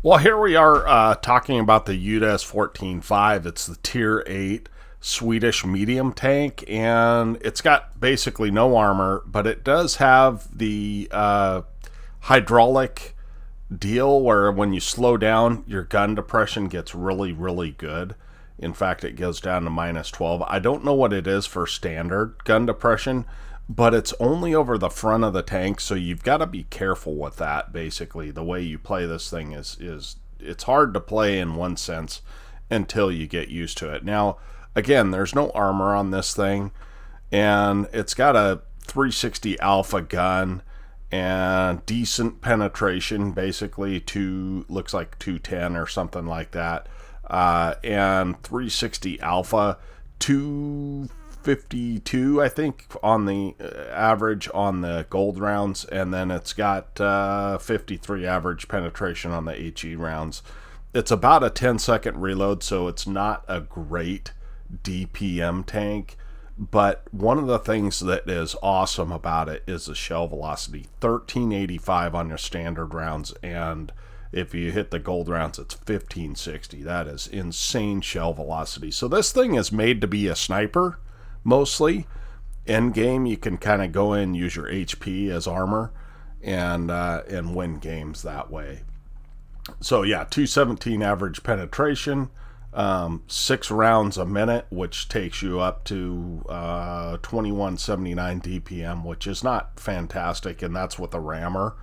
Well, here we are talking about the Udes 14.5. It's the Tier 8 Swedish medium tank, and it's got basically no armor, but it does have the hydraulic deal where when you slow down, your gun depression gets really, really good. In fact, it goes down to -12. I don't know what it is for standard gun depression, but it's only over the front of the tank, so you've got to be careful with that. Basically, the way you play this thing is it's hard to play in one sense until you get used to it. Now, again, there's no armor on this thing, and it's got a 360 alpha gun and decent penetration, basically looks like 210 or something like that, and 360 alpha, 252 I think on the average on the gold rounds, and then it's got 53 average penetration on the HE rounds. It's about a 10-second reload, so it's not a great DPM tank. But one of the things that is awesome about it is the shell velocity. 1385 on your standard rounds, and if you hit the gold rounds, it's 1560. That is insane shell velocity. So this thing is made to be a sniper, mostly. End game, you can kind of go in, use your HP as armor, and win games that way. So yeah, 217 average penetration. 6 rounds a minute, which takes you up to 2179 DPM, which is not fantastic, and that's with a rammer.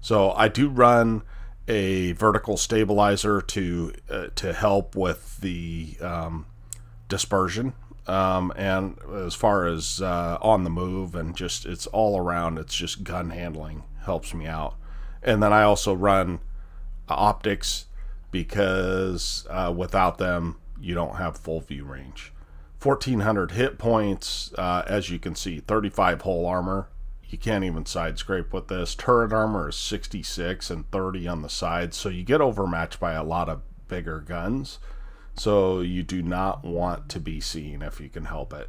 So I do run a vertical stabilizer to help with the dispersion, and as far as on the move and just it's all around, it's just gun handling helps me out. And then I also run optics, because without them you don't have full view range. 1400 hit points, as you can see, 35 hull armor. You can't even side scrape with this. Turret armor is 66 and 30 on the sides, so you get overmatched by a lot of bigger guns, so you do not want to be seen if you can help it.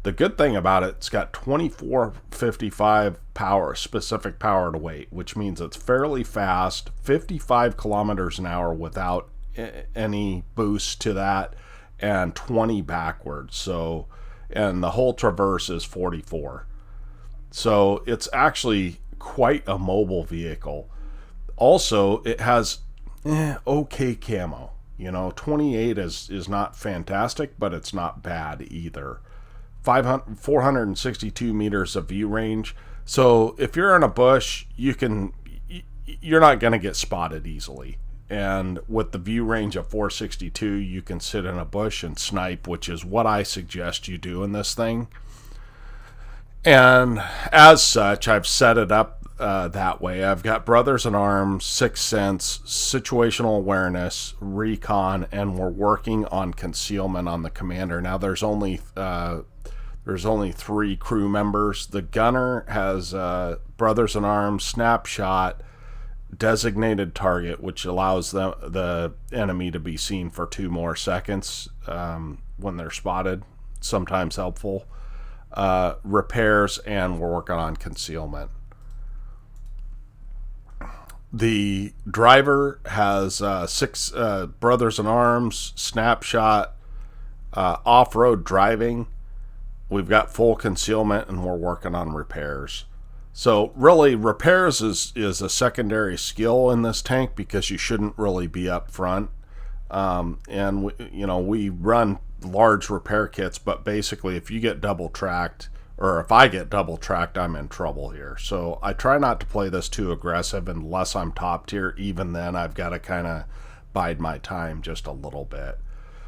The good thing about it, it's got 2455 power, specific power to weight, which means it's fairly fast, 55 kilometers an hour without any boost to that, and 20 backwards. So, and the whole traverse is 44. So it's actually quite a mobile vehicle. Also, it has okay camo. 28 is not fantastic, but it's not bad either. 462 meters of view range. So if you're in a bush, you're not going to get spotted easily. And with the view range of 462, you can sit in a bush and snipe, which is what I suggest you do in this thing. And as such, I've set it up that way. I've got Brothers in Arms, Sixth Sense, Situational Awareness, Recon, and we're working on concealment on the commander. Now there's only 3 crew members. The gunner has Brothers in Arms, Snapshot, Designated Target, which allows the enemy to be seen for 2 more seconds when they're spotted. Sometimes helpful. Repairs, and we're working on concealment. The driver has 6 Brothers in Arms, Snapshot, off-road driving. We've got full concealment, and we're working on repairs. So really, repairs is a secondary skill in this tank, because you shouldn't really be up front. And we run large repair kits, but basically if you get double tracked, or if I get double tracked, I'm in trouble here. So I try not to play this too aggressive unless I'm top tier. Even then, I've got to kind of bide my time just a little bit.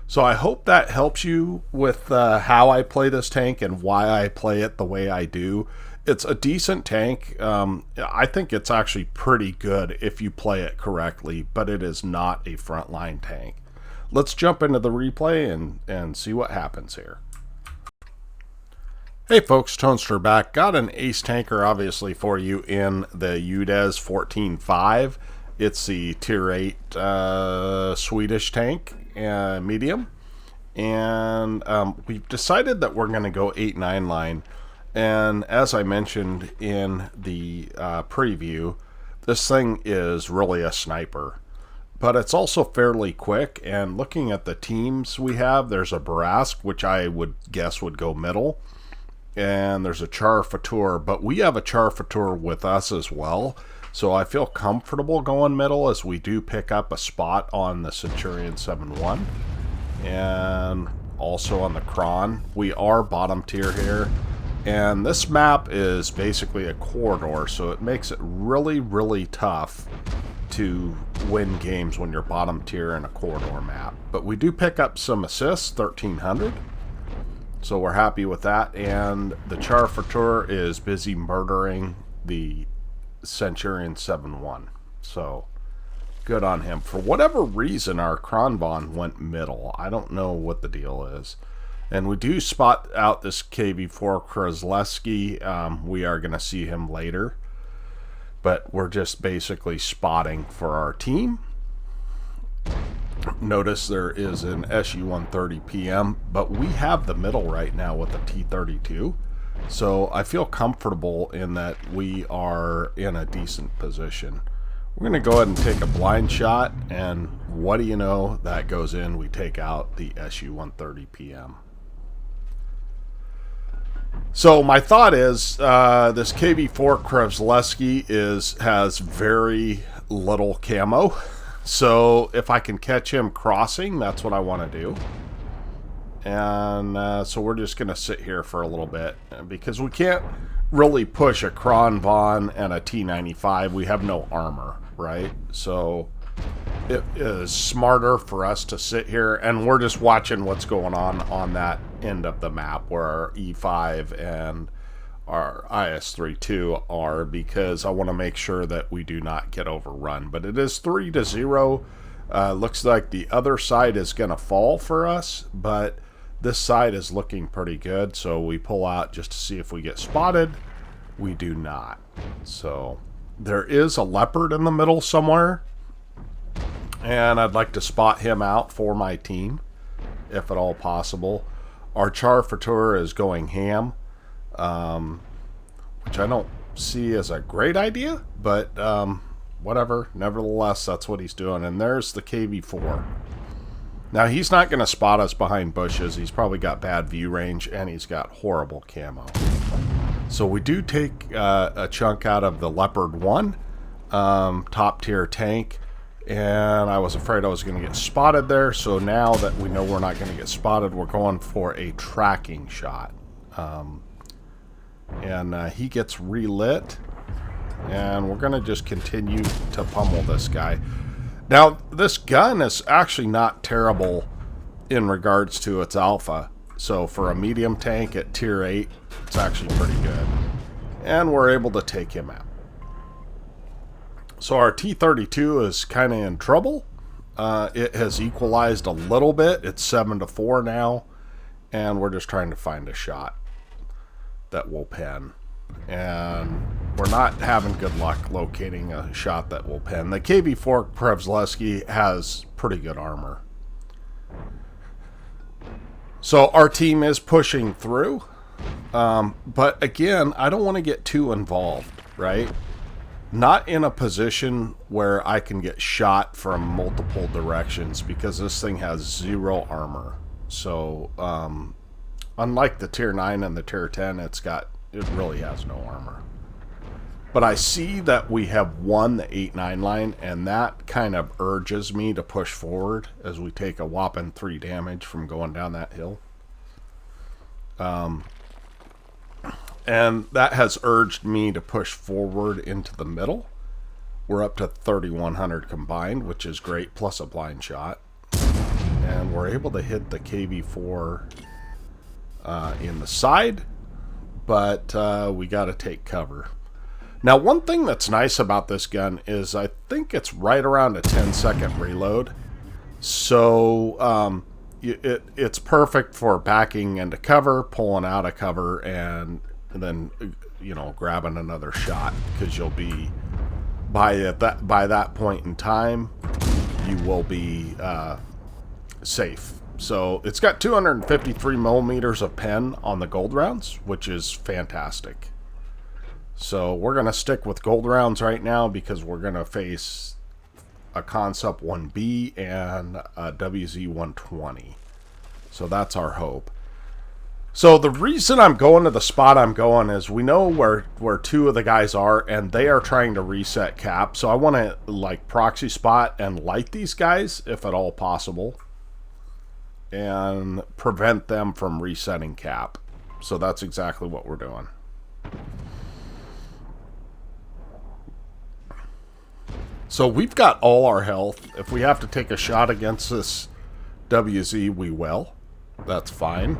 So I hope that helps you with how I play this tank and why I play it the way I do. It's a decent tank. I think it's actually pretty good if you play it correctly, but it is not a frontline tank. Let's jump into the replay and see what happens here. Hey folks, Tonster back. Got an ace tanker obviously for you in the Udes 14.5. It's the Tier 8 Swedish tank, medium. And we've decided that we're going to go 8-9 line. And as I mentioned in the preview, this thing is really a sniper. but it's also fairly quick. And looking at the teams we have, there's a Barask, which I would guess would go middle, and there's a Char Fatur, but we have a Char Fatur with us as well. So I feel comfortable going middle, as we do pick up a spot on the Centurion 7-1. And also on the Kron. We are bottom tier here. And this map is basically a corridor, so it makes it really, really tough to win games when you're bottom tier in a corridor map. But we do pick up some assists, 1,300. So we're happy with that. And the Char Fatur is busy murdering the Centurion 7-1. So good on him. For whatever reason, our Kronvon went middle. I don't know what the deal is. And we do spot out this KV4 Krasleski. We are going to see him later. But we're just basically spotting for our team. Notice there is an SU-130 PM, but we have the middle right now with the T-32. So I feel comfortable in that we are in a decent position. We're going to go ahead and take a blind shot, and what do you know, that goes in. We take out the SU-130 PM. So my thought is this KV4 Krasleski has very little camo. So if I can catch him crossing, that's what I want to do. And so we're just going to sit here for a little bit, because we can't really push a Kronvon and a T-95. We have no armor, right? So it is smarter for us to sit here, and we're just watching what's going on that end of the map where our E5 and our IS-32 are, because I want to make sure that we do not get overrun. But it is 3-0. Looks like the other side is going to fall for us, but this side is looking pretty good. So we pull out just to see if we get spotted. We do not. So there is a Leopard in the middle somewhere, and I'd like to spot him out for my team, if at all possible. Our Char Fatur is going ham, which I don't see as a great idea, but whatever. Nevertheless, that's what he's doing. And there's the KV4. Now, he's not going to spot us behind bushes. He's probably got bad view range, and he's got horrible camo. So we do take a chunk out of the Leopard 1, top tier tank. And I was afraid I was going to get spotted there. So now that we know we're not going to get spotted, we're going for a tracking shot. He gets relit. And we're going to just continue to pummel this guy. Now, this gun is actually not terrible in regards to its alpha. So for a medium tank at tier 8, it's actually pretty good. And we're able to take him out. So our T-32 is kind of in trouble. It has equalized a little bit. It's 7-4 now. And we're just trying to find a shot that will pen. And we're not having good luck locating a shot that will pen. The KV4 Krasleski has pretty good armor. So our team is pushing through. But again, I don't want to get too involved, right? Not in a position where I can get shot from multiple directions, because this thing has 0 armor. So, unlike the tier 9 and the tier 10, it really has no armor. But I see that we have won the 8-9 line, and that kind of urges me to push forward as we take a whopping 3 damage from going down that hill. And that has urged me to push forward into the middle. We're up to 3,100 combined, which is great, plus a blind shot. And we're able to hit the KV4 in the side, but we got to take cover. Now, one thing that's nice about this gun is I think it's right around a 10-second reload. So it's perfect for backing into cover, pulling out of cover, and then, you know, grabbing another shot, because you'll be by that point in time, you will be safe. So it's got 253 millimeters of pen on the gold rounds, which is fantastic. So we're going to stick with gold rounds right now, because we're going to face a Concept 1B, and a WZ-120. So that's our hope. So the reason I'm going to the spot I'm going is we know where two of the guys are, and they are trying to reset cap. So I want to like proxy spot and light these guys if at all possible, and prevent them from resetting cap. So that's exactly what we're doing. So we've got all our health. If we have to take a shot against this WZ, we will. That's fine.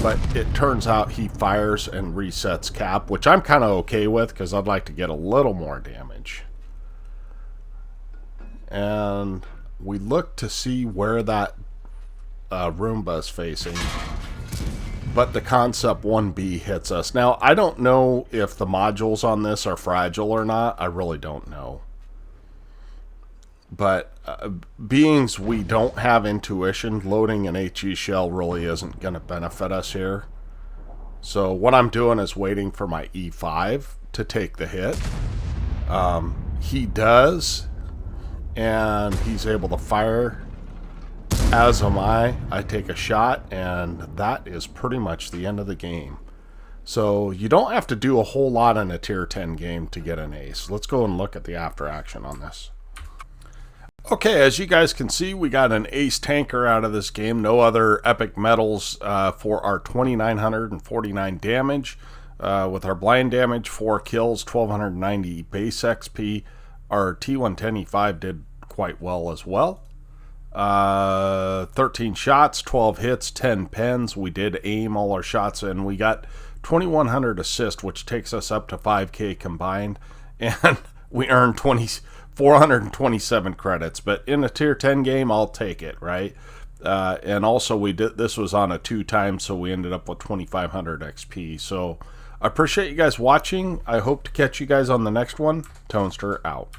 But it turns out he fires and resets cap, which I'm kind of okay with because I'd like to get a little more damage. And we look to see where that Roomba is facing. But the Concept 1B hits us. Now, I don't know if the modules on this are fragile or not. I really don't know. But being we don't have intuition, loading an HE shell really isn't going to benefit us here. So what I'm doing is waiting for my E5 to take the hit. He does, and he's able to fire. As am I. I take a shot, and that is pretty much the end of the game. So you don't have to do a whole lot in a tier 10 game to get an ace. Let's go and look at the after action on this. Okay, as you guys can see, we got an ace tanker out of this game. No other epic medals for our 2,949 damage. With our blind damage, 4 kills, 1,290 base XP. Our T110E5 did quite well as well. 13 shots, 12 hits, 10 pens. We did aim all our shots, and we got 2,100 assist, which takes us up to 5K combined. And we earned 427 credits, but in a tier 10 game, I'll take it, right? And also we did, this was on a 2 times, so we ended up with 2,500 XP. So I appreciate you guys watching. I hope to catch you guys on the next one. Tonester out.